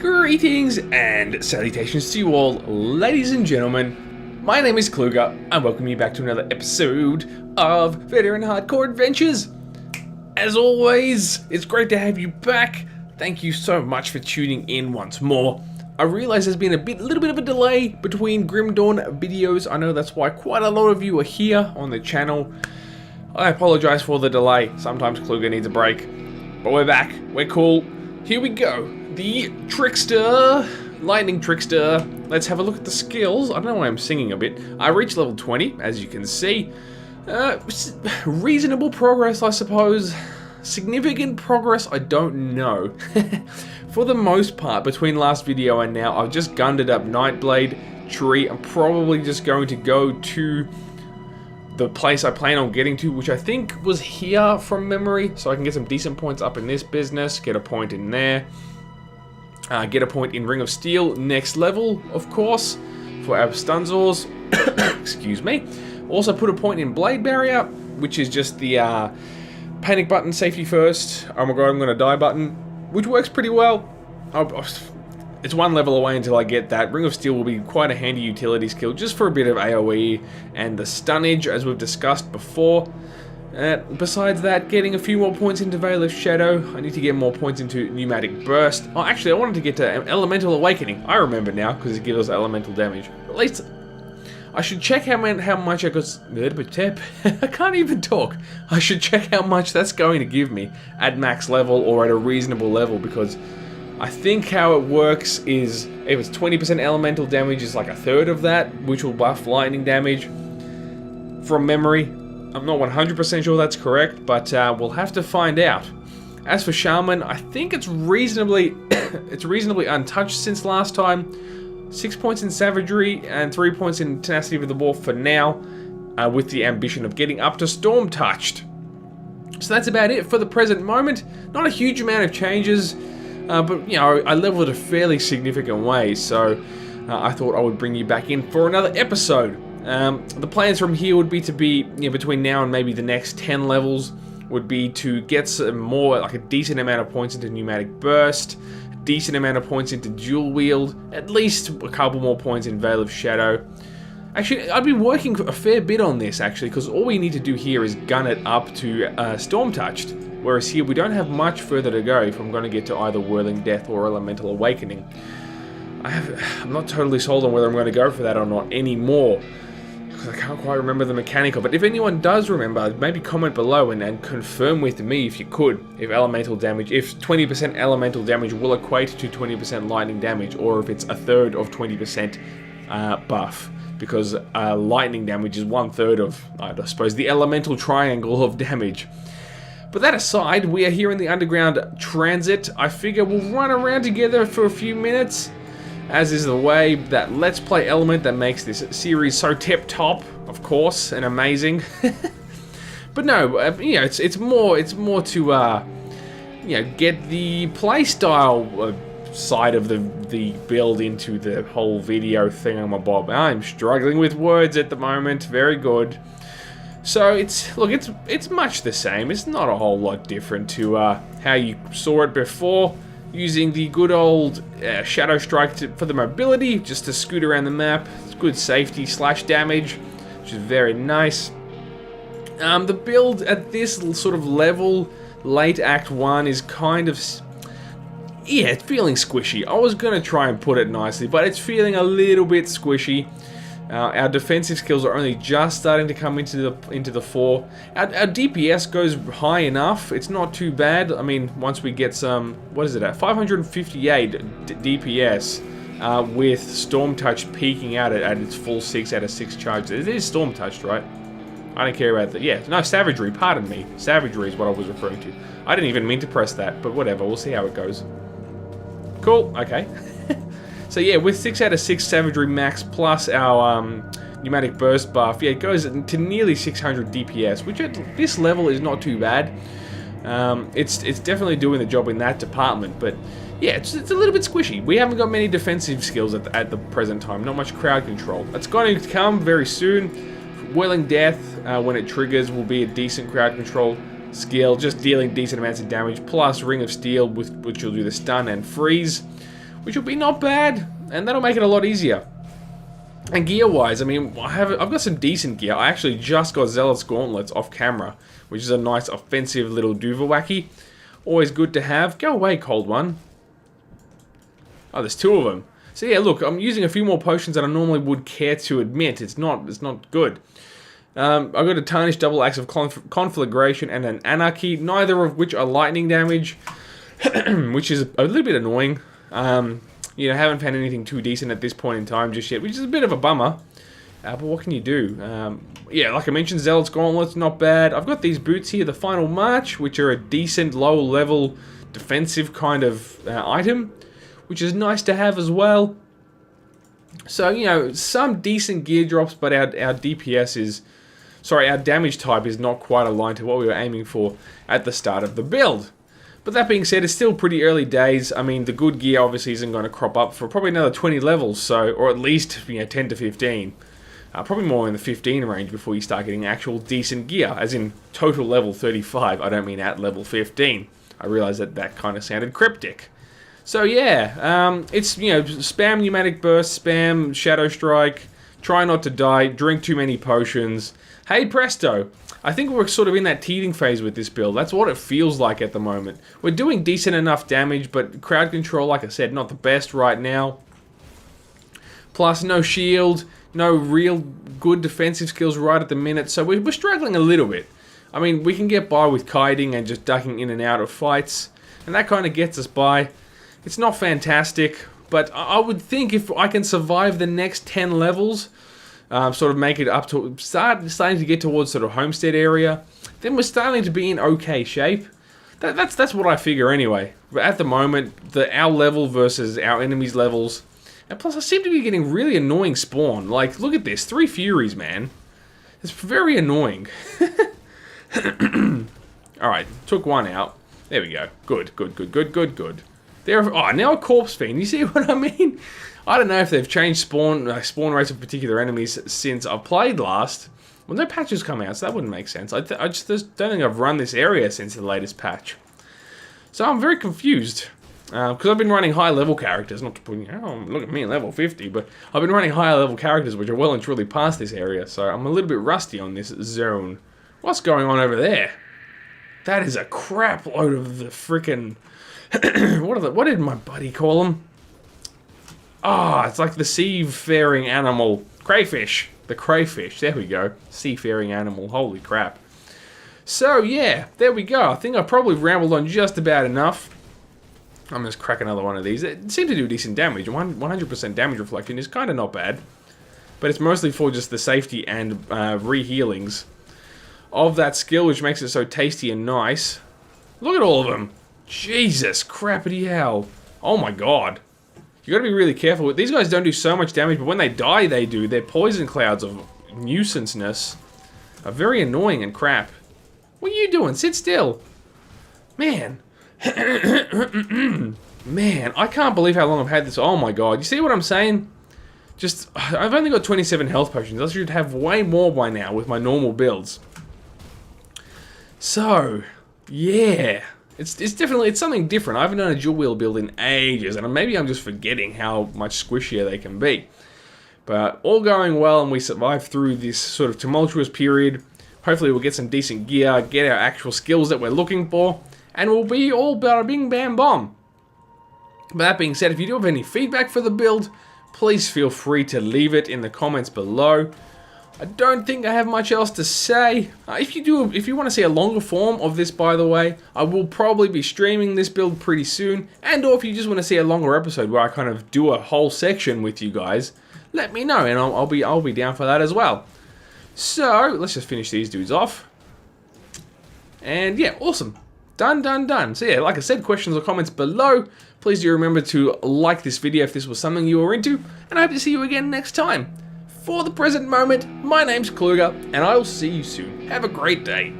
Greetings and salutations to you all, ladies and gentlemen. My name is Kluger, and welcome you back to another episode of Veteran Hardcore Adventures. As always, it's great to have you back. Thank you so much for tuning in once more. I realize there's been a little bit of a delay between Grim Dawn videos. I know that's why quite a lot of you are here on the channel. I apologize for the delay. Sometimes Kluger needs a break. But we're back. We're cool. Here we go. The Trickster. Lightning Trickster. Let's have a look at the skills. I don't know why I'm singing a bit. I reached level 20, as you can see. Reasonable progress, I suppose. Significant progress, I don't know. For the most part, between last video and now, I've just gunned it up Nightblade tree. I'm probably just going to go to the place I plan on getting to, which I think was here from memory, so I can get some decent points up in this business, get a point in there, get a point in Ring of Steel, next level, of course, for our Stunzors. Excuse me. Also put a point in Blade Barrier, which is just the panic button, safety first, oh my god, I'm gonna die button, which works pretty well. It's one level away until I get that. Ring of Steel will be quite a handy utility skill, just for a bit of AoE and the stunnage, as we've discussed before. Besides that, getting a few more points into Veil of Shadow. I need to get more points into Pneumatic Burst. Oh, actually, I wanted to get to Elemental Awakening. I remember now, because it gives us elemental damage. At least, I should check how much I got... I can't even talk. I should check how much that's going to give me at max level or at a reasonable level, because I think how it works is, if it's 20% elemental damage, is like a third of that, which will buff lightning damage. From memory, I'm not 100% sure that's correct, but we'll have to find out. As for Shaman, I think it's reasonably, untouched since last time. 6 points in Savagery and 3 points in Tenacity of the Wolf for now, with the ambition of getting up to Storm Touched. So that's about it for the present moment. Not a huge amount of changes. But, you know, I leveled a fairly significant way, so I thought I would bring you back in for another episode. The plans from here would be to be, you know, between now and maybe the next 10 levels, would be to get some more, like a decent amount of points into Pneumatic Burst, a decent amount of points into Dual Wield, at least a couple more points in Veil of Shadow. Actually, I've been working a fair bit on this, actually, because all we need to do here is gun it up to Storm Touched. Whereas here, we don't have much further to go if I'm going to get to either Whirling Death or Elemental Awakening. I'm not totally sold on whether I'm going to go for that or not anymore, because I can't quite remember the mechanic of it. If anyone does remember, maybe comment below and confirm with me if you could, if 20% elemental damage will equate to 20% lightning damage, or if it's a third of 20% buff. Because lightning damage is 1/3 of, I suppose, the elemental triangle of damage. But that aside, we are here in the underground transit. I figure we'll run around together for a few minutes, as is the way that Let's Play element that makes this series so tip-top, of course, and amazing. But no, you know, it's more to, you know, get the playstyle side of the build into the whole video thingamabob. I'm struggling with words at the moment. Very good. So it's much the same. It's not a whole lot different to how you saw it before, using the good old Shadow Strike for the mobility, just to scoot around the map. It's good safety / damage, which is very nice. The build at this sort of level, late Act 1, is kind of, yeah, it's feeling squishy. I was going to try and put it nicely, but it's feeling a little bit squishy. Our defensive skills are only just starting to come into the fore. Our DPS goes high enough. It's not too bad. I mean, once we get some, what is it at? 558 DPS with Storm Touch peaking out at its full 6 out of 6 charges. It is Storm Touched, right? I don't care about that. Yeah, no, Savagery. Pardon me. Savagery is what I was referring to. I didn't even mean to press that, but whatever. We'll see how it goes. Cool. Okay. So yeah, with 6 out of 6 Savagery max plus our Pneumatic Burst buff, yeah, it goes to nearly 600 DPS, which at this level is not too bad. It's definitely doing the job in that department, but yeah, it's a little bit squishy. We haven't got many defensive skills at the present time, not much crowd control. That's going to come very soon. Whirling Death, when it triggers, will be a decent crowd control skill, just dealing decent amounts of damage, plus Ring of Steel, which will do the stun and freeze, which will be not bad, and that'll make it a lot easier. And gear-wise, I mean, I've got some decent gear. I actually just got Zealot's Gauntlets off camera, which is a nice offensive little Duvawacky. Always good to have. Go away, cold one. Oh, there's 2 of them. So yeah, look, I'm using a few more potions than I normally would care to admit. It's not good. I've got a Tarnished Double Axe of Conflagration and an Anarchy, neither of which are lightning damage, which is a little bit annoying. You know, haven't found anything too decent at this point in time just yet, which is a bit of a bummer. But what can you do? Yeah, like I mentioned, Zealot's Gauntlets, not bad. I've got these boots here, the Final March, which are a decent low-level defensive kind of item, which is nice to have as well. So, you know, some decent gear drops, but our DPS is... Sorry, our damage type is not quite aligned to what we were aiming for at the start of the build. But that being said, it's still pretty early days. I mean, the good gear obviously isn't going to crop up for probably another 20 levels, so, or at least, you know, 10 to 15. Probably more in the 15 range before you start getting actual decent gear, as in total level 35. I don't mean at level 15. I realize that kind of sounded cryptic. So yeah, it's, you know, spam Pneumatic Burst, spam Shadow Strike, try not to die, drink too many potions. Hey presto! I think we're sort of in that teething phase with this build. That's what it feels like at the moment. We're doing decent enough damage, but crowd control, like I said, not the best right now. Plus, no shield, no real good defensive skills right at the minute, so we're struggling a little bit. I mean, we can get by with kiting and just ducking in and out of fights, and that kind of gets us by. It's not fantastic, but I would think if I can survive the next 10 levels, sort of make it up to starting to get towards sort of homestead area, then we're starting to be in okay shape. That's what I figure anyway. But at the moment, our level versus our enemies' levels, and plus I seem to be getting really annoying spawn. Like, look at this, 3 Furies, man. It's very annoying. Alright, took one out. There we go. Good. Oh, now a Corpse Fiend. You see what I mean? I don't know if they've changed spawn rates of particular enemies since I played last. Well, no patches come out, so that wouldn't make sense. I just don't think I've run this area since the latest patch. So I'm very confused. Because I've been running high-level characters, not to put, oh, look at me, level 50, but I've been running higher-level characters which are well and truly past this area, so I'm a little bit rusty on this zone. What's going on over there? That is a crap load of the frickin'... what did my buddy call them? Ah, it's like the seafaring animal. Crayfish. The crayfish. There we go. Seafaring animal. Holy crap. So, yeah. There we go. I think I probably rambled on just about enough. I'm just crack another one of these. It seemed to do decent damage. 100% damage reflection is kind of not bad. But it's mostly for just the safety and re-healings of that skill, which makes it so tasty and nice. Look at all of them. Jesus crappity hell. Oh my god. You gotta be really careful. These guys don't do so much damage, but when they die, they do. Their poison clouds of nuisanceness are very annoying and crap. What are you doing? Sit still. Man. Man, I can't believe how long I've had this. Oh my god. You see what I'm saying? Just, I've only got 27 health potions. I should have way more by now with my normal builds. So, yeah. It's definitely, it's something different. I haven't done a dual wheel build in ages, and maybe I'm just forgetting how much squishier they can be. But all going well, and we survive through this sort of tumultuous period. Hopefully we'll get some decent gear, get our actual skills that we're looking for, and we'll be all bada bing bam bomb. But that being said, if you do have any feedback for the build, please feel free to leave it in the comments below. I don't think I have much else to say. If you want to see a longer form of this, by the way, I will probably be streaming this build pretty soon. And or if you just want to see a longer episode where I kind of do a whole section with you guys, let me know, and I'll be down for that as well. So let's just finish these dudes off. And yeah, awesome. Done. So yeah, like I said, questions or comments below. Please do remember to like this video if this was something you were into, and I hope to see you again next time. For the present moment, my name's Kluger, and I will see you soon. Have a great day.